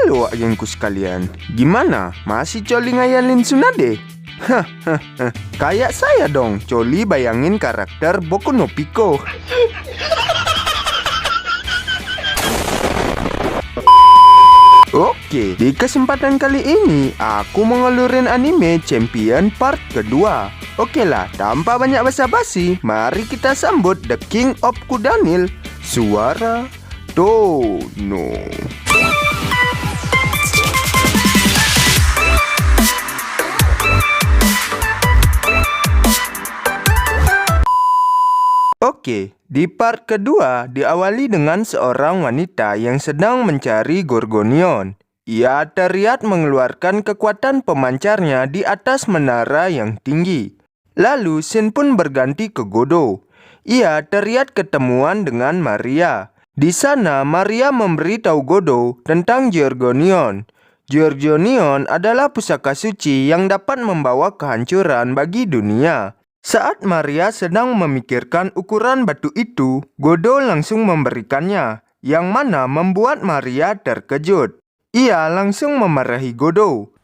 Halo gengku sekalian, gimana? Masih coli ngayalin Tsunade? Hahaha, kayak saya dong, coli bayangin karakter Boku no Pico. Oke, di kesempatan kali ini aku mau ngelurin anime Champion part kedua. Oke lah, tanpa banyak basa-basi, mari kita sambut The King of Kudanil, Suara Dono. Oke, di part kedua diawali dengan seorang wanita yang sedang mencari Gorgonion. Ia teriak mengeluarkan kekuatan pemancarnya di atas menara yang tinggi. Lalu scene pun berganti ke Godo. Ia teriak ketemuan dengan Maria. Di sana Maria memberitahu Godo tentang Gorgonion. Gorgonion adalah pusaka suci yang dapat membawa kehancuran bagi dunia. Saat Maria sedang memikirkan ukuran batu itu, Godo langsung memberikannya, yang mana membuat Maria terkejut. Ia langsung memarahi Godo.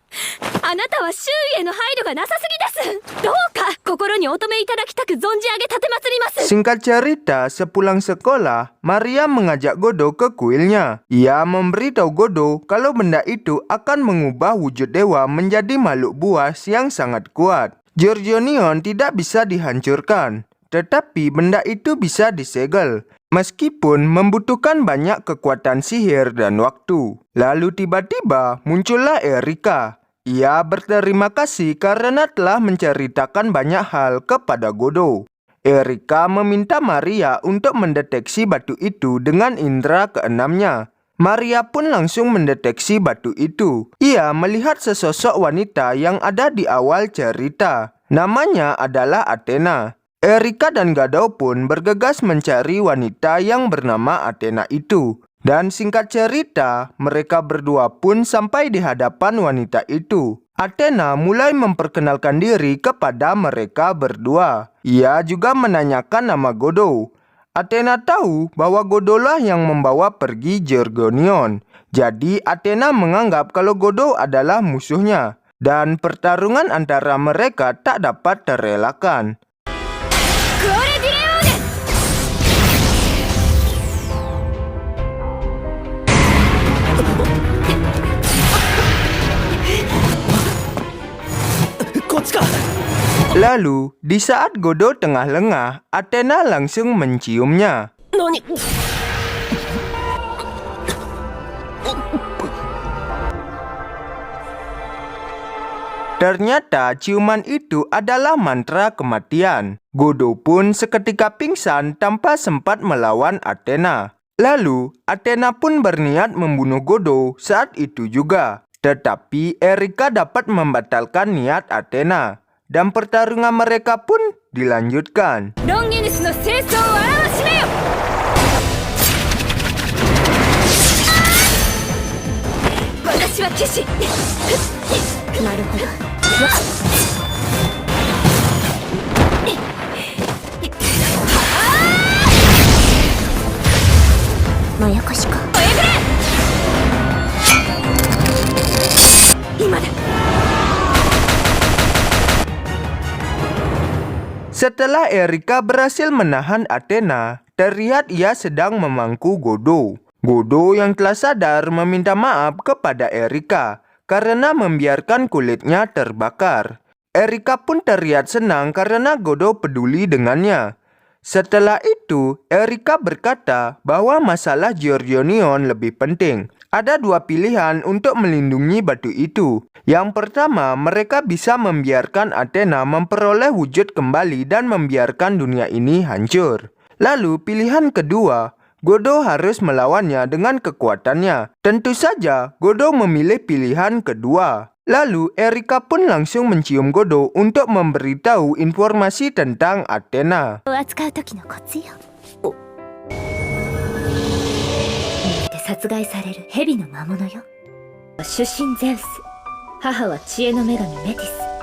Singkat cerita, sepulang sekolah, Maria mengajak Godo ke kuilnya. Ia memberitahu Godo kalau benda itu akan mengubah wujud dewa menjadi makhluk buas yang sangat kuat. Gorgonion tidak bisa dihancurkan, tetapi benda itu bisa disegel, meskipun membutuhkan banyak kekuatan sihir dan waktu. Lalu tiba-tiba muncullah Erika. Ia berterima kasih karena telah menceritakan banyak hal kepada Godo. Erika meminta Maria untuk mendeteksi batu itu dengan indera keenamnya. Maria pun langsung mendeteksi batu itu. Ia melihat sesosok wanita yang ada di awal cerita. Namanya adalah Athena. Erika dan Gado pun bergegas mencari wanita yang bernama Athena itu. Dan singkat cerita, mereka berdua pun sampai di hadapan wanita itu. Athena mulai memperkenalkan diri kepada mereka berdua. Ia juga menanyakan nama Godo. Athena tahu bahwa Godo lah yang membawa pergi Gorgonion. Jadi Athena menganggap kalau Godo adalah musuhnya. Dan pertarungan antara mereka tak dapat terelakkan. Lalu, di saat Godo tengah lengah, Athena langsung menciumnya. Ternyata ciuman itu adalah mantra kematian. Godo pun seketika pingsan tanpa sempat melawan Athena. Lalu, Athena pun berniat membunuh Godo saat itu juga. Tetapi Erika dapat membatalkan niat Athena. Dan pertarungan mereka pun dilanjutkan. Setelah Erika berhasil menahan Athena, terlihat ia sedang memangku Godo. Godo yang telah sadar meminta maaf kepada Erika karena membiarkan kulitnya terbakar. Erika pun terlihat senang karena Godo peduli dengannya. Setelah itu, Erika berkata bahwa masalah Gorgonion lebih penting. Ada dua pilihan untuk melindungi batu itu. Yang pertama, mereka bisa membiarkan Athena memperoleh wujud kembali dan membiarkan dunia ini hancur. Lalu pilihan kedua, Godo harus melawannya dengan kekuatannya. Tentu saja, Godo memilih pilihan kedua. Lalu Erika pun langsung mencium Godo untuk memberitahu informasi tentang Athena.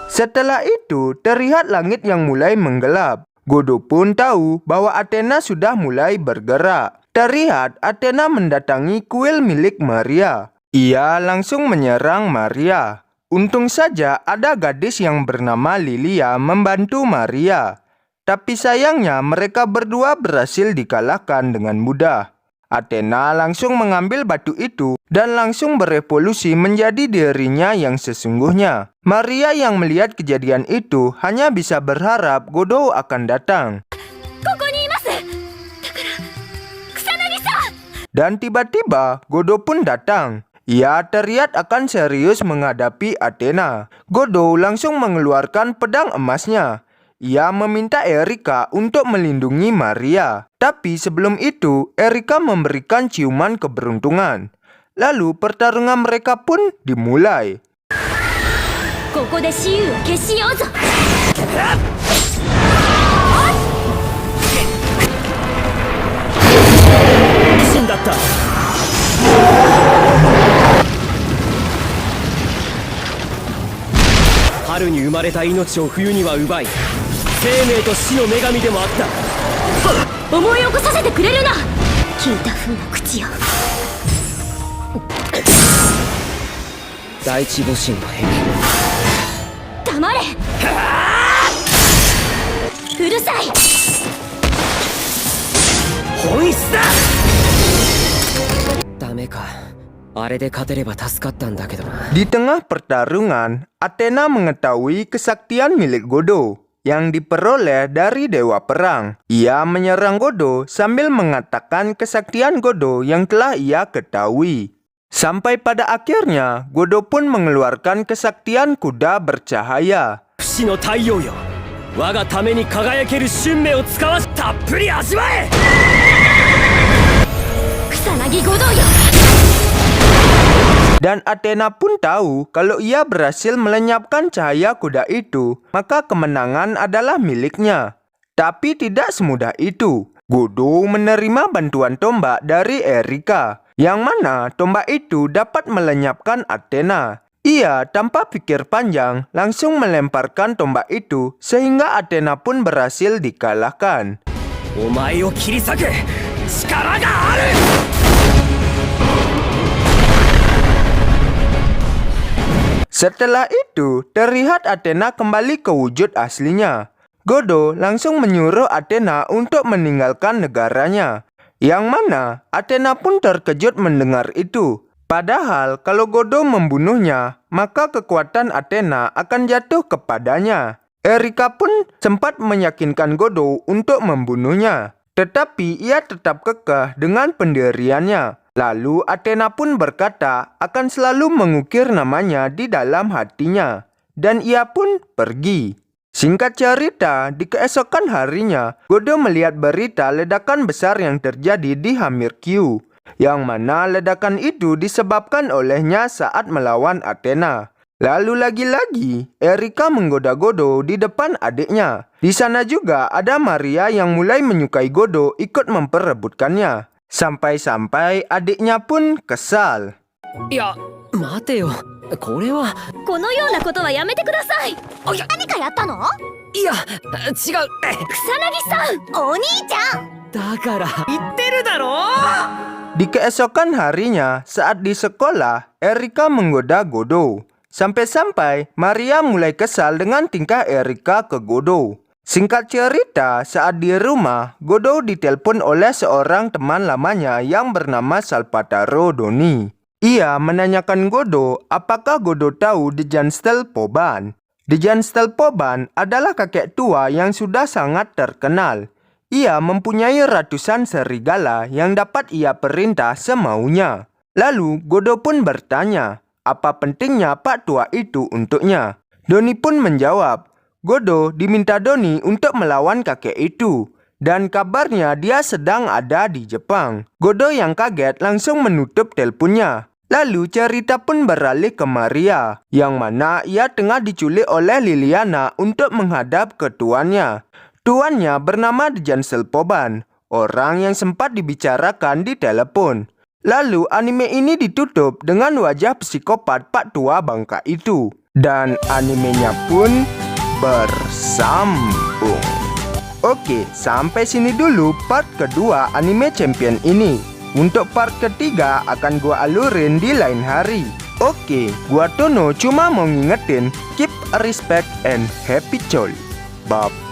Setelah itu, terlihat langit yang mulai menggelap. Godo pun tahu bahwa Athena sudah mulai bergerak. Terlihat Athena mendatangi kuil milik Maria. Ia langsung menyerang Maria. Untung saja ada gadis yang bernama Lilia membantu Maria. Tapi sayangnya mereka berdua berhasil dikalahkan dengan mudah. Athena langsung mengambil batu itu dan langsung berevolusi menjadi dirinya yang sesungguhnya. Maria yang melihat kejadian itu hanya bisa berharap Godot akan datang. Dan tiba-tiba Godot pun datang. Ia terlihat akan serius menghadapi Athena. Godot langsung mengeluarkan pedang emasnya. Ia meminta Erika untuk melindungi Maria. Tapi sebelum itu, Erika memberikan ciuman keberuntungan. Lalu pertarungan mereka pun dimulai. Haru ni umareta inochi wo fuyu ni wa ubai, seimei to shi no megami de mo atta. Omoi okosasete kureru na. Kita fu no kuchi yo. Daichi boshin no heki. Tamare. Urusai. Honitsu da. Dame ka. Di tengah pertarungan, Athena mengetahui kesaktian milik Godot yang diperoleh dari Dewa Perang. Ia menyerang Godot sambil mengatakan kesaktian Godot yang telah ia ketahui. Sampai pada akhirnya, Godot pun mengeluarkan kesaktian kuda bercahaya. Dan Athena pun tahu kalau ia berhasil melenyapkan cahaya kuda itu, maka kemenangan adalah miliknya. Tapi tidak semudah itu. Godot menerima bantuan tombak dari Erika, yang mana tombak itu dapat melenyapkan Athena. Ia tanpa pikir panjang langsung melemparkan tombak itu sehingga Athena pun berhasil dikalahkan. Omae o kirisaku, shikara ga aru! Setelah itu, terlihat Athena kembali ke wujud aslinya. Godot langsung menyuruh Athena untuk meninggalkan negaranya. Yang mana Athena pun terkejut mendengar itu. Padahal kalau Godot membunuhnya, maka kekuatan Athena akan jatuh kepadanya. Erika pun sempat meyakinkan Godot untuk membunuhnya. Tetapi ia tetap kekeh dengan pendiriannya. Lalu Athena pun berkata akan selalu mengukir namanya di dalam hatinya. Dan ia pun pergi. Singkat cerita, di keesokan harinya, Godot melihat berita ledakan besar yang terjadi di Hamir Q. Yang mana ledakan itu disebabkan olehnya saat melawan Athena. Lalu lagi-lagi, Erika menggoda Godot di depan adiknya. Di sana juga ada Maria yang mulai menyukai Godot ikut memperebutkannya. Sampai-sampai adiknya pun kesal. Ya, mate yo. Kore wa... Kono youna koto wa yamete kudasai. Nanika yatta no? Iya, chigau. Kusanagi-san, Onii-chan. Dakara, itteru daro. Di keesokan harinya, saat di sekolah, Erika menggoda Godot. Sampai-sampai Maria mulai kesal dengan tingkah Erika ke Godot. Singkat cerita, saat di rumah, Godot ditelepon oleh seorang teman lamanya yang bernama Salvatore Doni. Ia menanyakan Godot apakah Godot tahu Dejan Stelpoban. Dejan Stelpoban adalah kakek tua yang sudah sangat terkenal. Ia mempunyai ratusan serigala yang dapat ia perintah semaunya. Lalu Godot pun bertanya, apa pentingnya Pak Tua itu untuknya? Doni pun menjawab, Godot diminta Doni untuk melawan kakek itu. Dan kabarnya dia sedang ada di Jepang. Godot yang kaget langsung menutup teleponnya. Lalu cerita pun beralih ke Maria, yang mana ia tengah diculik oleh Liliana untuk menghadap ke tuannya. Tuannya bernama Dejan Stelpoban, orang yang sempat dibicarakan di telepon. Lalu anime ini ditutup dengan wajah psikopat Pak Tua bangka itu. Dan animenya pun bersambung. Oke, sampai sini dulu part kedua anime Champion ini. Untuk part ketiga akan gua alurin di lain hari. Oke, gua Tono cuma mau ngingetin, keep respect and happy jolly. Bye-bye.